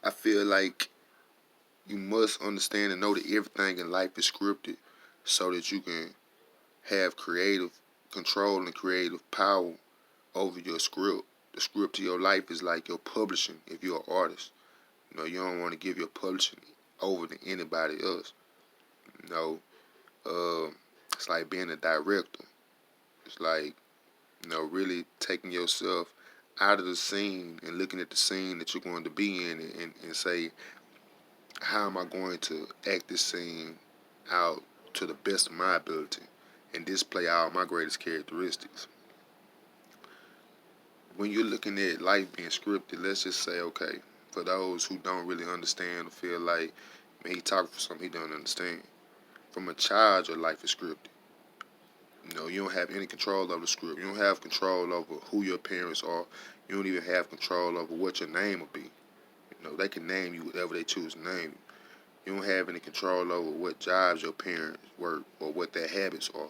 I feel like you must understand and know that everything in life is scripted so that you can have creative control and creative power over your script. The script to your life is like your publishing if you're an artist. You don't want to give your publishing over to anybody else. You know, it's like being a director. It's like, really taking yourself out of the scene and looking at the scene that you're going to be in and say, how am I going to act this scene out to the best of my ability and display all my greatest characteristics. When you're looking at life being scripted, let's just say, okay, for those who don't really understand or feel like, man, he talking for something he don't understand. From a child, your life is scripted. You don't have any control over the script. You don't have control over who your parents are. You don't even have control over what your name will be. They can name you whatever they choose to name you. You don't have any control over what jobs your parents work or what their habits are.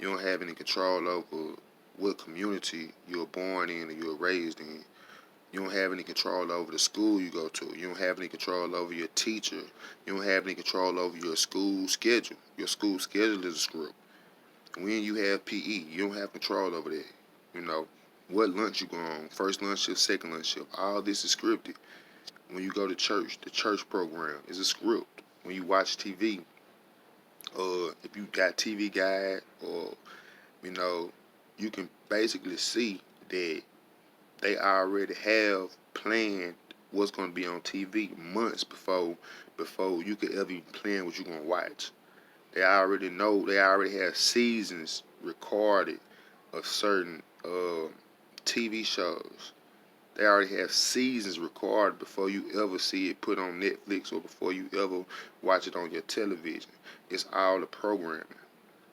You don't have any control over what community you were born in or you were raised in. You don't have any control over the school you go to. You don't have any control over your teacher. You don't have any control over your school schedule. Your school schedule is a script. When you have PE, you don't have control over that. You know, what lunch you go on, first lunch shift, second lunch shift, all this is scripted. When you go to church, the church program is a script. When you watch TV, if you got TV Guide, or you know, you can basically see that they already have planned what's going to be on TV months before you could ever even plan what you're going to watch. They already know. They already have seasons recorded of certain TV shows. They already have seasons recorded before you ever see it put on Netflix or before you ever watch it on your television. It's all the programming.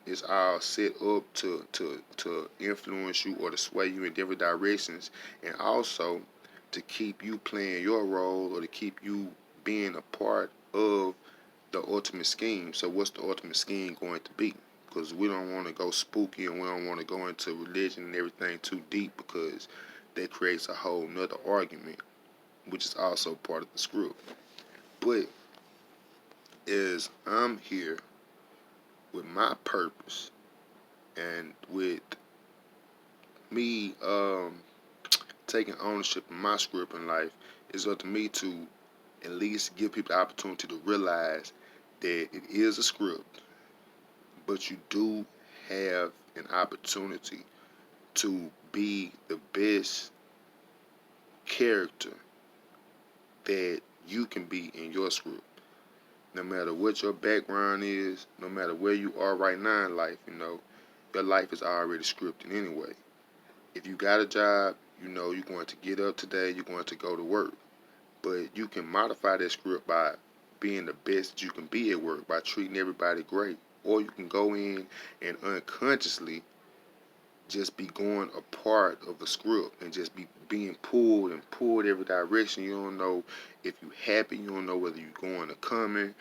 It's all set up to influence you or to sway you in different directions, and also to keep you playing your role or to keep you being a part of the ultimate scheme. So what's the ultimate scheme going to be? Because we don't want to go spooky and we don't want to go into religion and everything too deep, because that creates a whole nother argument, which is also part of the script. But as I'm here with my purpose and with me taking ownership of my script in life, it's up to me to at least give people the opportunity to realize that it is a script, but you do have an opportunity to be the best character that you can be in your script. No matter what your background is, no matter where you are right now in life, your life is already scripted anyway. If you got a job, you're going to get up today, you're going to go to work. But you can modify that script by being the best that you can be at work, by treating everybody great. Or you can go in and unconsciously just be going a part of the script and just be being pulled and pulled every direction. You don't know if you're happy. You don't know whether you're going or coming.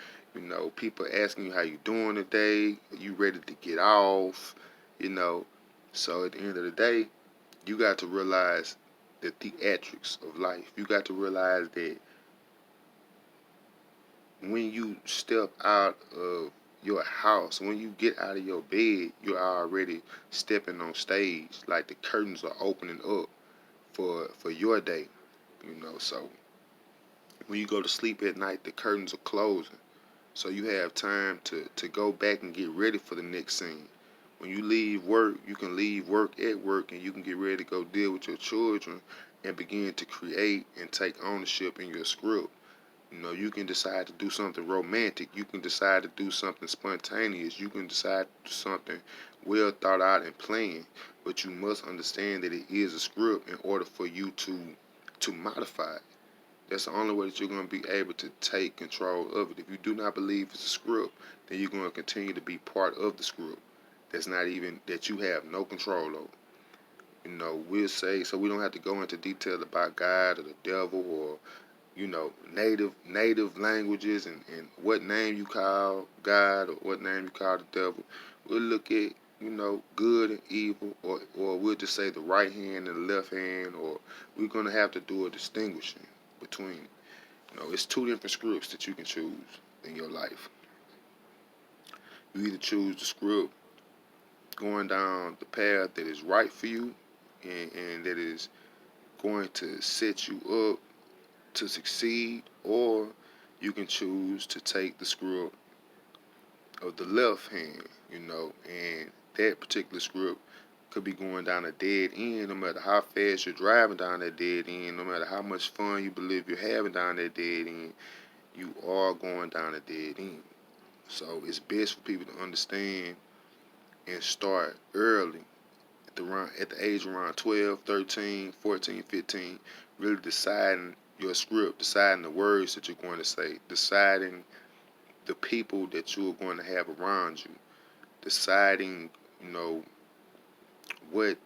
People asking you how you doing today. Are you ready to get off? So at the end of the day, you got to realize the theatrics of life. You got to realize that when you step out of your house, when you get out of your bed, you're already stepping on stage. Like the curtains are opening up for your day. So when you go to sleep at night, the curtains are closing. So you have time to go back and get ready for the next scene. When you leave work, you can leave work at work and you can get ready to go deal with your children and begin to create and take ownership in your script. You can decide to do something romantic. You can decide to do something spontaneous. You can decide to do something well thought out and planned. But you must understand that it is a script in order for you to modify it. That's the only way that you're going to be able to take control of it. If you do not believe it's a script, then you're going to continue to be part of the script. That's not even, that you have no control over. We'll say, so we don't have to go into detail about God or the devil or native languages and what name you call God or what name you call the devil. We'll look at, good and evil, or we'll just say the right hand and the left hand, or we're going to have to do a distinguishing between it. It's two different scripts that you can choose in your life. You either choose the script going down the path that is right for you and that is going to set you up to succeed, or you can choose to take the script of the left hand, and that particular script could be going down a dead end. No matter how fast you're driving down that dead end, no matter how much fun you believe you're having down that dead end, you are going down a dead end. So it's best for people to understand and start early at the age around 12, 13, 14, 15, really deciding your script, deciding the words that you're going to say, deciding the people that you're going to have around you, deciding, you know, what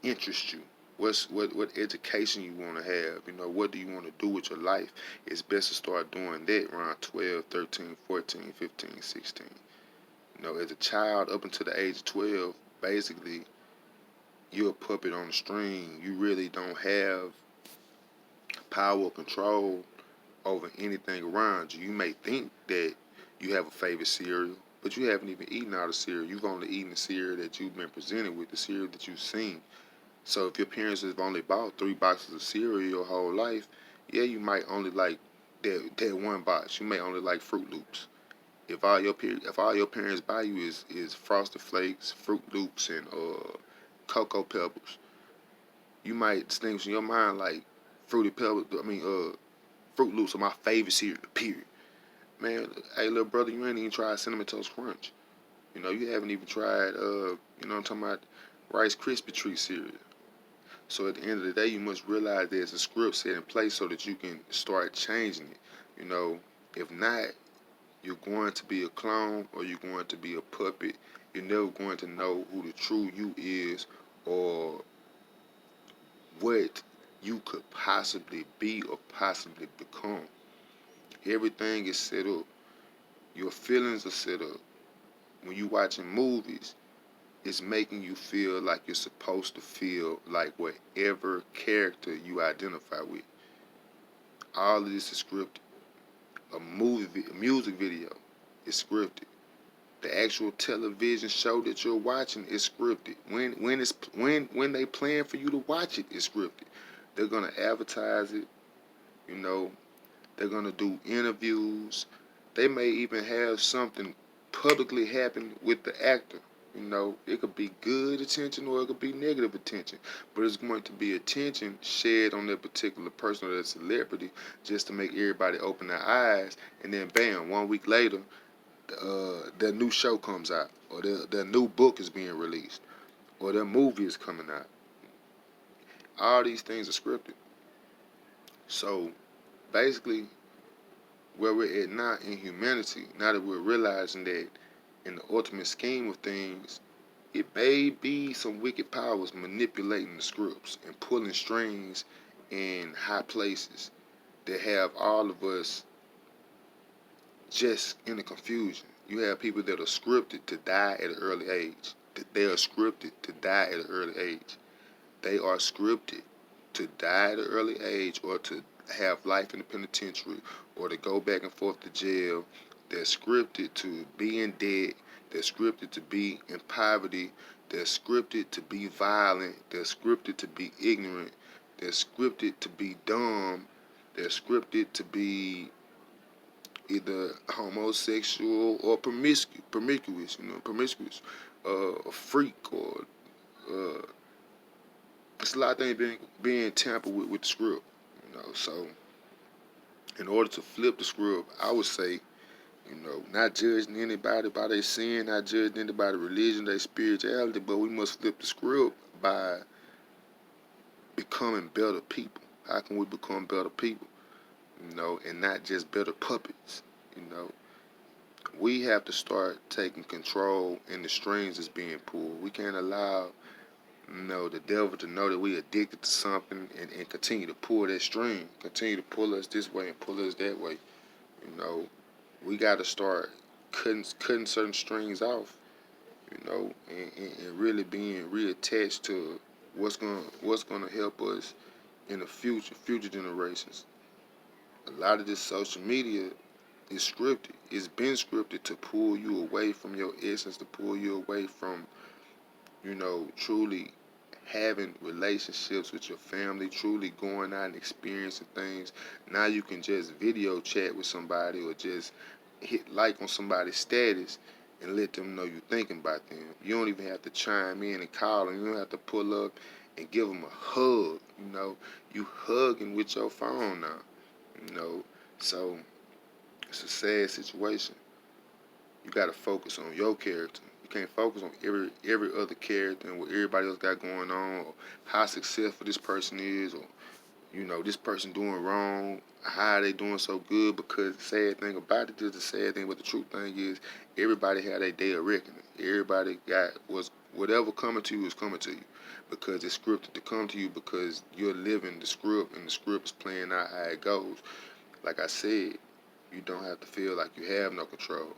interests you, what education you want to have, what do you want to do with your life. It's best to start doing that around 12, 13, 14, 15, 16. As a child up until the age of 12, basically you're a puppet on a string. You really don't have power or control over anything around you. You may think that you have a favorite cereal, but you haven't even eaten all the cereal. You've only eaten the cereal that you've been presented with, the cereal that you've seen. So if your parents have only bought 3 boxes of cereal your whole life, yeah, you might only like that one box. You may only like Fruit Loops. If all your parents buy you is Frosted Flakes, Fruit Loops, and Cocoa Pebbles, you might think in your mind like Fruity Pebbles. Fruit Loops are my favorite cereal. Period. Man, hey little brother, you ain't even tried Cinnamon Toast Crunch. You haven't even tried I'm talking about Rice Krispie Treat cereal. So at the end of the day, you must realize there's a script set in place so that you can start changing it. If not, you're going to be a clone or you're going to be a puppet. You're never going to know who the true you is or what you could possibly be or possibly become. Everything is set up. Your feelings are set up. When you're watching movies, it's making you feel like you're supposed to feel like whatever character you identify with. All of this is scripted. A music video is scripted. The actual television show that you're watching is scripted. When they plan for you to watch it, it's scripted. They're gonna advertise it. You know, they're gonna do interviews. They may even have something publicly happen with the actor. It could be good attention or it could be negative attention, but it's going to be attention shared on that particular person or that celebrity just to make everybody open their eyes. And then, bam, 1 week later, their new show comes out, or their new book is being released, or their movie is coming out. All these things are scripted. So basically, where we're at now in humanity, now that we're realizing that in the ultimate scheme of things, it may be some wicked powers manipulating the scripts and pulling strings in high places that have all of us just in the confusion. You have people that are scripted to die at an early age. They are scripted to die at an early age. They are scripted to die at an early age or to have life in the penitentiary or to go back and forth to jail. They're scripted to be in debt. They're scripted to be in poverty. They're scripted to be violent. They're scripted to be ignorant. They're scripted to be dumb. They're scripted to be either homosexual or promiscuous, a freak, or uh, it's a lot of things being tampered with the script. So in order to flip the script, I would say, not judging anybody by their sin, not judging anybody's religion, their spirituality, but we must flip the script by becoming better people. How can we become better people? And not just better puppets. You know, we have to start taking control in the strings that's being pulled. We can't allow, the devil to know that we addicted to something and continue to pull that string, continue to pull us this way and pull us that way. We got to start cutting certain strings off, and really being reattached to what's gonna help us in the future generations. A lot of this social media is scripted. It's been scripted to pull you away from your essence, to pull you away from, truly having relationships with your family, truly going out and experiencing things. Now you can just video chat with somebody or just hit like on somebody's status and let them know you're thinking about them. You don't even have to chime in and call them. You don't have to pull up and give them a hug. You hugging with your phone now. You know, so it's a sad situation. You got to focus on your character. You can't focus on every other character and what everybody else got going on, or how successful this person is, or this person doing wrong, how they doing so good. Because the sad thing about it is, the sad thing, but the true thing is, everybody had a day of reckoning. Everybody got was whatever coming to you is coming to you, because it's scripted to come to you, because you're living the script and the script is playing out how it goes. Like I said, you don't have to feel like you have no control.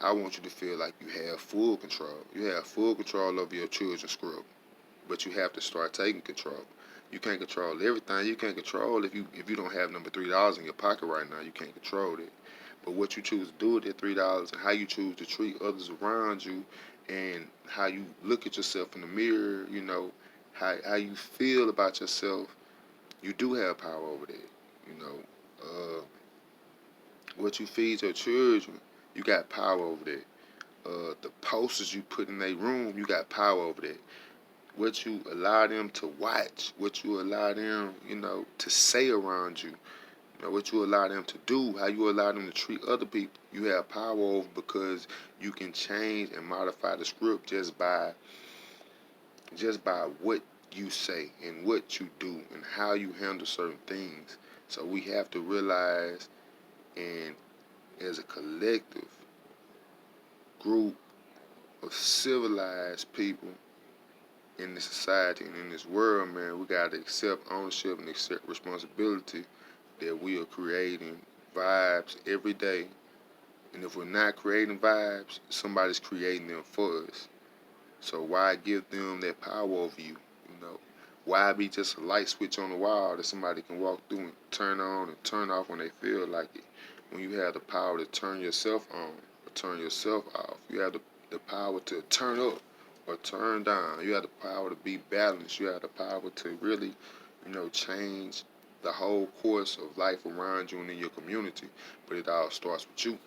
I want you to feel like you have full control. You have full control over your children's script, but you have to start taking control. You can't control everything. You can't control if you don't have number $3 in your pocket right now. You can't control it. But what you choose to do with that $3 and how you choose to treat others around you, and how you look at yourself in the mirror, how you feel about yourself, you do have power over that. You know, what you feed your children, you got power over that. The posters you put in their room, you got power over that. What you allow them to watch, what you allow them, to say around you, what you allow them to do, how you allow them to treat other people, you have power over, because you can change and modify the script just by what you say and what you do and how you handle certain things. So we have to realize, and as a collective group of civilized people in this society and in this world, man, we got to accept ownership and accept responsibility that we are creating vibes every day. And if we're not creating vibes, somebody's creating them for us. So why give them that power over you? Why be just a light switch on the wall that somebody can walk through and turn on and turn off when they feel like it? When you have the power to turn yourself on or turn yourself off, you have the power to turn up or turn down. You have the power to be balanced. You have the power to really, change the whole course of life around you and in your community. But it all starts with you.